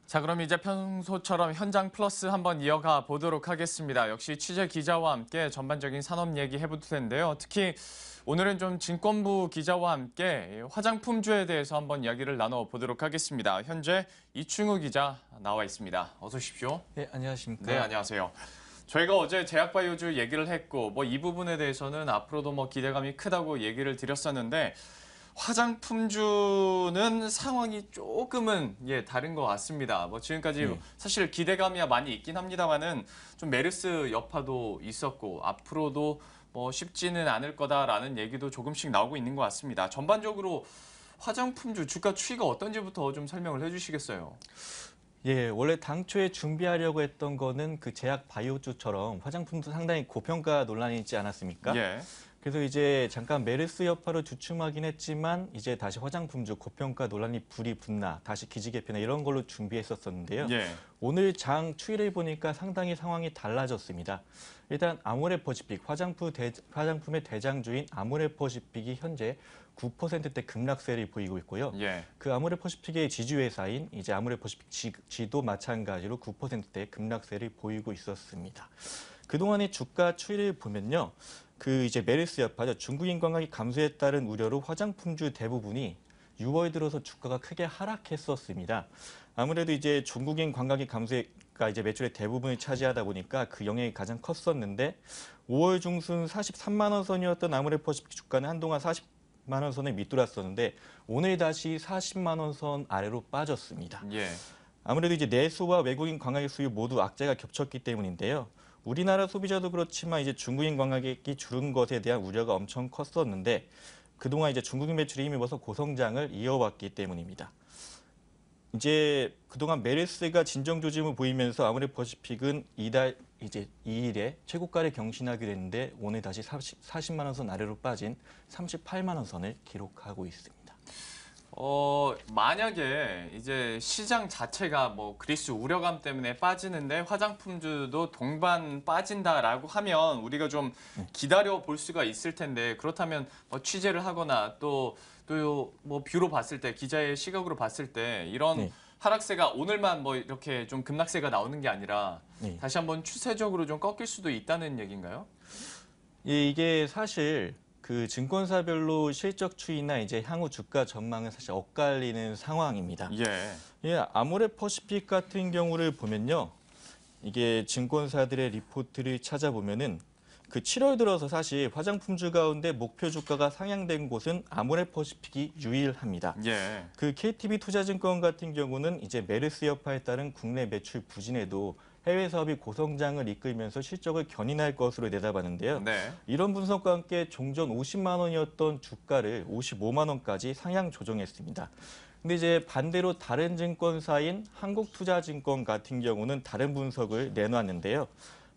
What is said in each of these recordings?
자, 그럼 이제 평소처럼 현장 플러스 한번 이어가 보도록 하겠습니다. 역시 취재 기자와 함께 전반적인 산업 얘기 해볼 텐데요. 특히 오늘은 좀 증권부 기자와 함께 화장품주에 대해서 한번 이야기를 나눠보도록 하겠습니다. 현재 이충우 기자 나와 있습니다. 어서 오십시오. 네, 안녕하십니까. 네, 안녕하세요. 저희가 어제 제약바이오주 얘기를 했고 이 부분에 대해서는 앞으로도 기대감이 크다고 얘기를 드렸었는데 화장품주는 상황이 조금은 다른 것 같습니다. 지금까지 사실 기대감이야 많이 있긴 합니다만은 좀 메르스 여파도 있었고 앞으로도 쉽지는 않을 거다라는 얘기도 조금씩 나오고 있는 것 같습니다. 전반적으로 화장품주 주가 추이가 어떤지부터 좀 설명을 해주시겠어요? 예, 원래 당초에 준비하려고 했던 거는 그 제약 바이오주처럼 화장품도 상당히 고평가 논란이 있지 않았습니까? 예. 그래서 이제 잠깐 메르스 여파로 주춤하긴 했지만 이제 다시 화장품주 고평가 논란이 불이 붙나 다시 기지 개편이나 이런 걸로 준비했었는데요. 예. 오늘 장 추이를 보니까 상당히 상황이 달라졌습니다. 일단 아모레퍼시픽 화장품의 대장주인 아모레퍼시픽이 현재 9%대 급락세를 보이고 있고요. 예. 그 아모레퍼시픽의 지주회사인 이제 아모레퍼시픽 G도 마찬가지로 9%대 급락세를 보이고 있었습니다. 그동안의 주가 추이를 보면요. 그 이제 메르스 여파죠. 중국인 관광이 감소에 따른 우려로 화장품주 대부분이 6월 들어서 주가가 크게 하락했었습니다. 아무래도 이제 중국인 관광이 감소가 이제 매출의 대부분을 차지하다 보니까 그 영향이 가장 컸었는데 5월 중순 43만 원 선이었던 아모레퍼시픽 주가는 한동안 40만 원 선을 밑돌았었는데 오늘 다시 40만 원 선 아래로 빠졌습니다. 예. 아무래도 이제 내수와 외국인 관광객 수요 모두 악재가 겹쳤기 때문인데요. 우리나라 소비자도 그렇지만 이제 중국인 관광객이 줄은 것에 대한 우려가 엄청 컸었는데 그동안 이제 중국인 매출이 힘입어서 고성장을 이어왔기 때문입니다. 이제 그동안 메르스가 진정 조짐을 보이면서 아모레퍼시픽은 이달 이제 2일에 최고가를 경신하기로 했는데 오늘 다시 40만 원 선 아래로 빠진 38만 원 선을 기록하고 있습니다. 만약에 이제 시장 자체가 그리스 우려감 때문에 빠지는데 화장품주도 동반 빠진다라고 하면 우리가 좀 기다려 볼 수가 있을 텐데 그렇다면 취재를 하거나 또 뷰로 봤을 때 기자의 시각으로 봤을 때 이런 하락세가 오늘만 이렇게 좀 급락세가 나오는 게 아니라 다시 한번 추세적으로 좀 꺾일 수도 있다는 얘기인가요? 예, 이게 사실 그 증권사별로 실적 추이나 이제 향후 주가 전망은 사실 엇갈리는 상황입니다. 예, 아모레퍼시픽 같은 경우를 보면요. 이게 증권사들의 리포트를 찾아보면은 그 7월 들어서 사실 화장품주 가운데 목표 주가가 상향된 곳은 아모레퍼시픽이 유일합니다. 예. 그 KTB 투자증권 같은 경우는 이제 메르스 여파에 따른 국내 매출 부진에도 해외 사업이 고성장을 이끌면서 실적을 견인할 것으로 내다봤는데요. 네. 이런 분석과 함께 종전 50만 원이었던 주가를 55만 원까지 상향 조정했습니다. 근데 이제 반대로 다른 증권사인 한국투자증권 같은 경우는 다른 분석을 내놨는데요.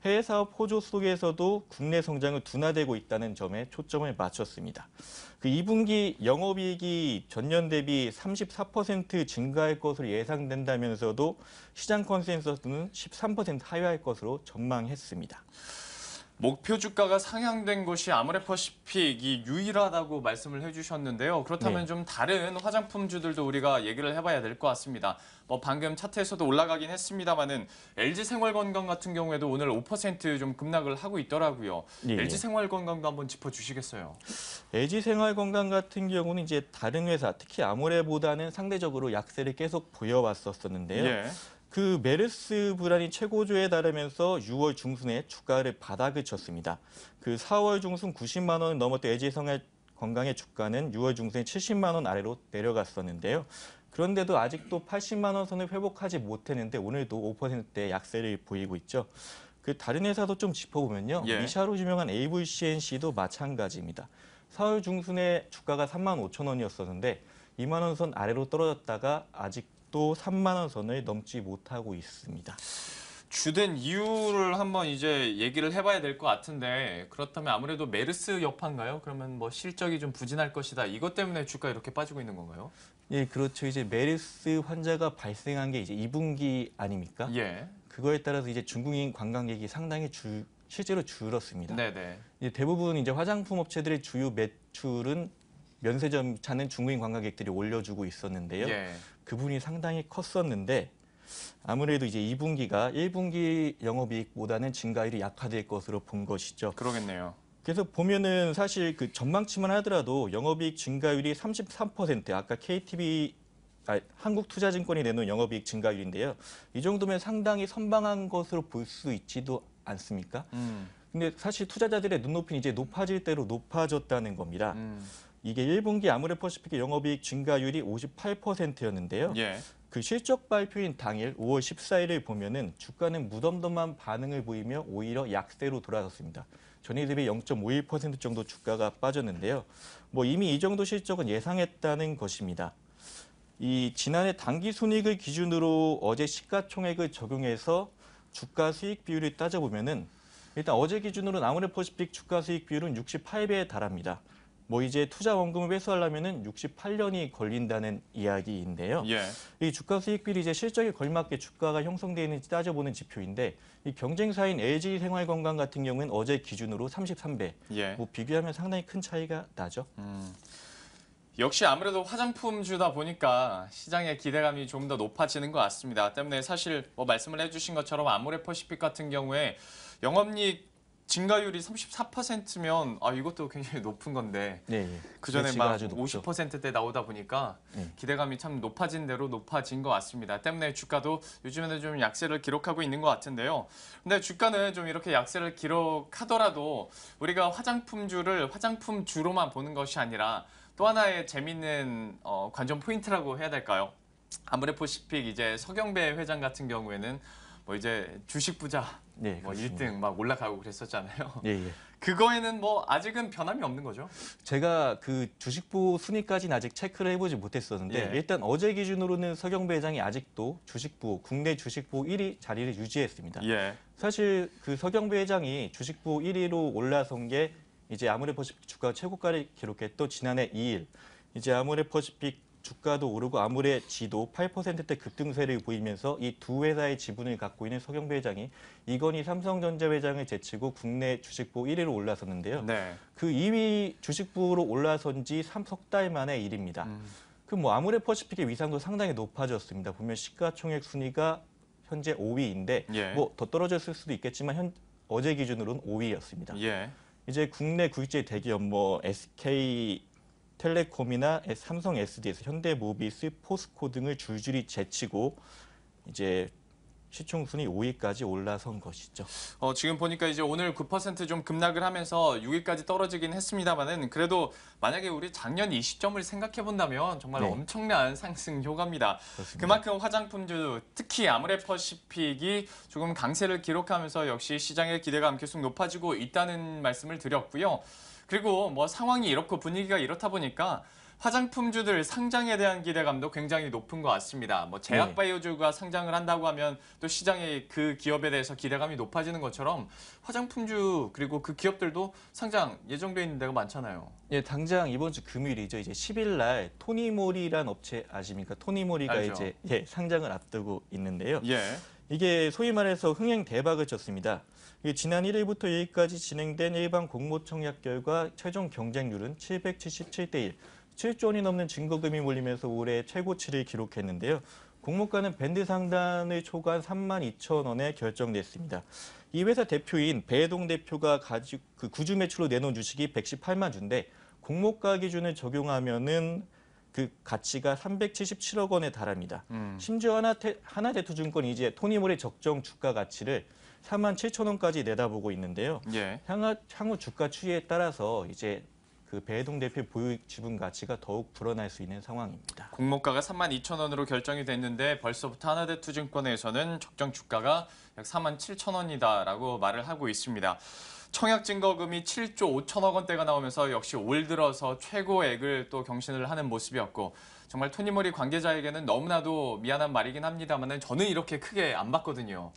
해외 사업 호조 속에서도 국내 성장을 둔화되고 있다는 점에 초점을 맞췄습니다. 그 2분기 영업이익이 전년 대비 34% 증가할 것으로 예상된다면서도 시장 컨센서스는 13% 하회할 것으로 전망했습니다. 목표 주가가 상향된 것이 아모레퍼시픽이 유일하다고 말씀을 해주셨는데요. 그렇다면 좀 다른 화장품주들도 우리가 얘기를 해봐야 될 것 같습니다. 방금 차트에서도 올라가긴 했습니다만은 LG생활건강 같은 경우에도 오늘 5% 급락을 하고 있더라고요. LG생활건강도 한번 짚어주시겠어요? LG생활건강 같은 경우는 이제 다른 회사, 특히 아모레보다는 상대적으로 약세를 계속 보여왔었는데요. 그 메르스 불안이 최고조에 달하면서 6월 중순에 주가를 바닥을 쳤습니다. 그 4월 중순 90만 원을 넘었던 LG생활건강의 주가는 6월 중순에 70만 원 아래로 내려갔었는데요. 그런데도 아직도 80만 원 선을 회복하지 못했는데 오늘도 5%대 약세를 보이고 있죠. 그 다른 회사도 좀 짚어보면요. 미샤로 유명한 AVCNC도 마찬가지입니다. 4월 중순에 주가가 3만 5천 원이었었는데 2만 원 선 아래로 떨어졌다가 아직도 3만 원 선을 넘지 못하고 있습니다. 주된 이유를 한번 이제 얘기를 해봐야 될 것 같은데 그렇다면 아무래도 메르스 여파인가요? 그러면 실적이 좀 부진할 것이다. 이것 때문에 주가 이렇게 빠지고 있는 건가요? 예, 그렇죠. 이제 메르스 환자가 발생한 게 이제 2분기 아닙니까? 그거에 따라서 이제 중국인 관광객이 상당히 실제로 줄었습니다. 네네. 대부분 이제 화장품 업체들의 주요 매출은 면세점 찾는 중국인 관광객들이 올려주고 있었는데요. 그 부분이 상당히 컸었는데 아무래도 이제 2분기가 1분기 영업이익보다는 증가율이 약화될 것으로 본 것이죠. 그러겠네요. 그래서 보면은 사실 그 전망치만 하더라도 영업이익 증가율이 33%, 아까 한국투자증권이 내놓은 영업이익 증가율인데요. 이 정도면 상당히 선방한 것으로 볼 수 있지도 않습니까? 근데 사실 투자자들의 눈높이는 이제 높아질 대로 높아졌다는 겁니다. 이게 1분기 아모레퍼시픽의 영업이익 증가율이 58%였는데요. 예. 그 실적 발표인 당일 5월 14일을 보면은 주가는 무덤덤한 반응을 보이며 오히려 약세로 돌아섰습니다. 전일 대비 0.51% 정도 주가가 빠졌는데요. 뭐 이미 이 정도 실적은 예상했다는 것입니다. 이 지난해 당기 순이익을 기준으로 어제 시가총액을 적용해서 주가 수익 비율을 따져보면은 일단 어제 기준으로는 아모레퍼시픽 주가 수익 비율은 68배에 달합니다. 뭐 이제 투자 원금을 회수하려면은 68년이 걸린다는 이야기인데요. 예. 이 주가 수익 비율이 이제 실적에 걸맞게 주가가 형성되어 있는지 따져보는 지표인데 이 경쟁사인 LG생활건강 같은 경우는 어제 기준으로 33배. 예. 뭐 비교하면 상당히 큰 차이가 나죠. 역시 아무래도 화장품주다 보니까 시장의 기대감이 좀 더 높아지는 것 같습니다. 때문에 사실 뭐 말씀을 해주신 것처럼 아모레퍼시픽 같은 경우에 영업이익 증가율이 34%면 이것도 굉장히 높은 건데 네. 그 전에 기대치가 막 아주 높죠. 50%대 나오다 보니까 네. 기대감이 참 높아진 대로 높아진 것 같습니다. 때문에 주가도 요즘에는 좀 약세를 기록하고 있는 것 같은데요. 근데 주가는 좀 이렇게 약세를 기록하더라도 우리가 화장품주를 화장품주로만 보는 것이 아니라 또 하나의 재밌는 관전 포인트라고 해야 될까요? 아모레퍼시픽 이제 서경배 회장 같은 경우에는 뭐 이제 주식 부자 네, 뭐 그렇습니다. 1등 막 올라가고 그랬었잖아요. 예, 예. 그거에는 뭐 아직은 변함이 없는 거죠. 제가 그 주식부 순위까지는 아직 체크를 해보지 못했었는데 예. 일단 어제 기준으로는 서경배 회장이 아직도 주식부, 국내 주식부 1위 자리를 유지했습니다. 예. 사실 그 서경배 회장이 주식부 1위로 올라선 게 이제 아모레퍼시픽 주가 최고가를 기록했던 지난해 2일. 이제 아모레퍼시픽 주가도 오르고 아모레지도 8%대 급등세를 보이면서 이 두 회사의 지분을 갖고 있는 서경배 회장이 이건희 삼성전자 회장을 제치고 국내 주식부 1위로 올라섰는데요. 네. 그 2위 주식부로 올라선 지 석 달 만의 일입니다. 그럼 뭐 아모레퍼시픽의 위상도 상당히 높아졌습니다. 보면 시가총액 순위가 현재 5위인데 예. 뭐 더 떨어졌을 수도 있겠지만 어제 기준으로는 5위였습니다. 예. 이제 국내 구입제 대기업 뭐 SK텔레콤이나 삼성 SDS, 현대모비스, 포스코 등을 줄줄이 제치고 이제 시총 순위 5위까지 올라선 것이죠. 지금 보니까 이제 오늘 9% 좀 급락을 하면서 6위까지 떨어지긴 했습니다만은 그래도 만약에 우리 작년 이 시점을 생각해 본다면 정말 네. 엄청난 상승 효과입니다. 그렇습니다. 그만큼 화장품주 특히 아모레퍼시픽이 조금 강세를 기록하면서 역시 시장의 기대감 계속 높아지고 있다는 말씀을 드렸고요. 그리고 뭐 상황이 이렇고 분위기가 이렇다 보니까 화장품주들 상장에 대한 기대감도 굉장히 높은 것 같습니다. 뭐 제약바이오주가 상장을 한다고 하면 또 시장의 그 기업에 대해서 기대감이 높아지는 것처럼 화장품주 그리고 그 기업들도 상장 예정돼 있는 데가 많잖아요. 예, 당장 이번 주 금요일이죠. 이제 10일 날 토니모리란 업체 아십니까? 토니모리가 알죠. 이제 상장을 앞두고 있는데요. 예. 이게 소위 말해서 흥행 대박을 쳤습니다. 이게 지난 1일부터 2일까지 진행된 일반 공모청약 결과 최종 경쟁률은 777대 1. 7조 원이 넘는 증거금이 몰리면서 올해 최고치를 기록했는데요. 공모가는 밴드 상단을 초과한 32,000원에 결정됐습니다. 이 회사 대표인 배동 대표가 그 구주 매출로 내놓은 주식이 118만 주인데 공모가 기준을 적용하면은 그 가치가 377억 원에 달합니다. 심지어 하나대투증권이 이제 토니몰의 적정 주가 가치를 47,000원까지 내다보고 있는데요. 예. 향후 주가 추이에 따라서 이제 그 배동 대표 보유 지분 가치가 더욱 불어날 수 있는 상황입니다. 공모가가 32,000원으로 결정이 됐는데 벌써부터 하나대투증권에서는 적정 주가가 약 47,000원이다라고 말을 하고 있습니다. 청약 증거금이 7조 5천억 원대가 나오면서 역시 올 들어서 최고액을 또 경신을 하는 모습이었고 정말 토니모리 관계자에게는 너무나도 미안한 말이긴 합니다만 저는 이렇게 크게 안 봤거든요.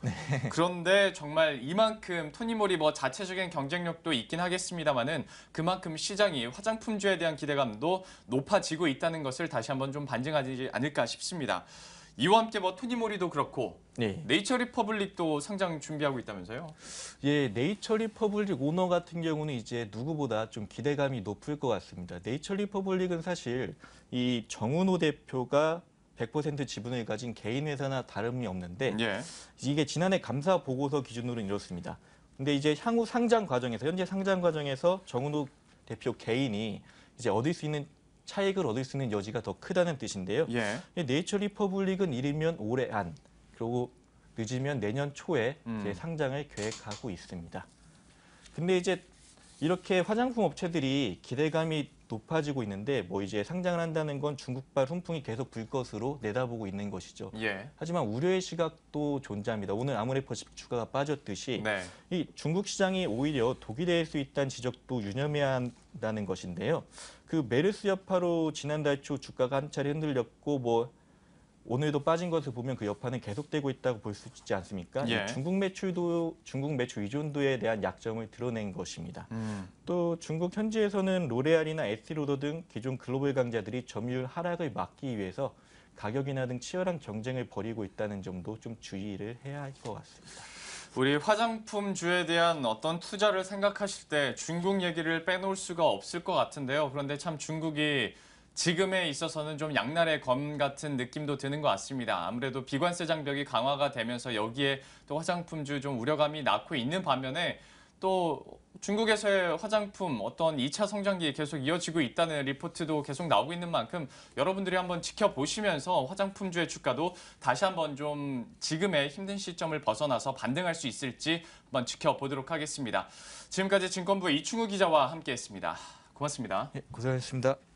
그런데 정말 이만큼 토니모리 뭐 자체적인 경쟁력도 있긴 하겠습니다만은 그만큼 시장이 화장품주에 대한 기대감도 높아지고 있다는 것을 다시 한번 좀 반증하지 않을까 싶습니다. 이와 함께 뭐 토니모리도 그렇고 네. 네이처리퍼블릭도 상장 준비하고 있다면서요? 예, 네이처리퍼블릭 오너 같은 경우는 이제 누구보다 좀 기대감이 높을 것 같습니다. 네이처리퍼블릭은 사실 이 정은호 대표가 100% 지분을 가진 개인 회사나 다름이 없는데 예. 이게 지난해 감사 보고서 기준으로는 이렇습니다. 근데 이제 향후 상장 과정에서 현재 상장 과정에서 정은욱 대표 개인이 이제 얻을 수 있는 차익을 얻을 수 있는 여지가 더 크다는 뜻인데요. 예. 네이처 리퍼블릭은 이르면 올해 안 그리고 늦으면 내년 초에 이제 상장을 계획하고 있습니다. 근데 이제 이렇게 화장품 업체들이 기대감이 높아지고 있는데 뭐 이제 상장을 한다는 건 중국발 훈풍이 계속 불 것으로 내다보고 있는 것이죠. 예. 하지만 우려의 시각도 존재합니다. 오늘 아모레퍼시픽 주가가 빠졌듯이 네. 이 중국 시장이 오히려 독이 될 수 있다는 지적도 유념해야 한다는 것인데요. 그 메르스 여파로 지난달 초 주가가 한 차례 흔들렸고 뭐 오늘도 빠진 것을 보면 그 여파는 계속되고 있다고 볼 수 있지 않습니까? 예. 이 중국 매출 의존도에 대한 약점을 드러낸 것입니다. 또 중국 현지에서는 로레알이나 에스티로더 등 기존 글로벌 강자들이 점유율 하락을 막기 위해서 가격이나 등 치열한 경쟁을 벌이고 있다는 점도 좀 주의를 해야 할 것 같습니다. 우리 화장품주에 대한 어떤 투자를 생각하실 때 중국 얘기를 빼놓을 수가 없을 것 같은데요. 그런데 참 중국이 지금에 있어서는 좀 양날의 검 같은 느낌도 드는 것 같습니다. 아무래도 비관세 장벽이 강화가 되면서 여기에 또 화장품주 좀 우려감이 낳고 있는 반면에 또 중국에서의 화장품 어떤 2차 성장기 계속 이어지고 있다는 리포트도 계속 나오고 있는 만큼 여러분들이 한번 지켜보시면서 화장품주의 주가도 다시 한번 좀 지금의 힘든 시점을 벗어나서 반등할 수 있을지 한번 지켜보도록 하겠습니다. 지금까지 증권부 이충우 기자와 함께했습니다. 고맙습니다. 고생하셨습니다.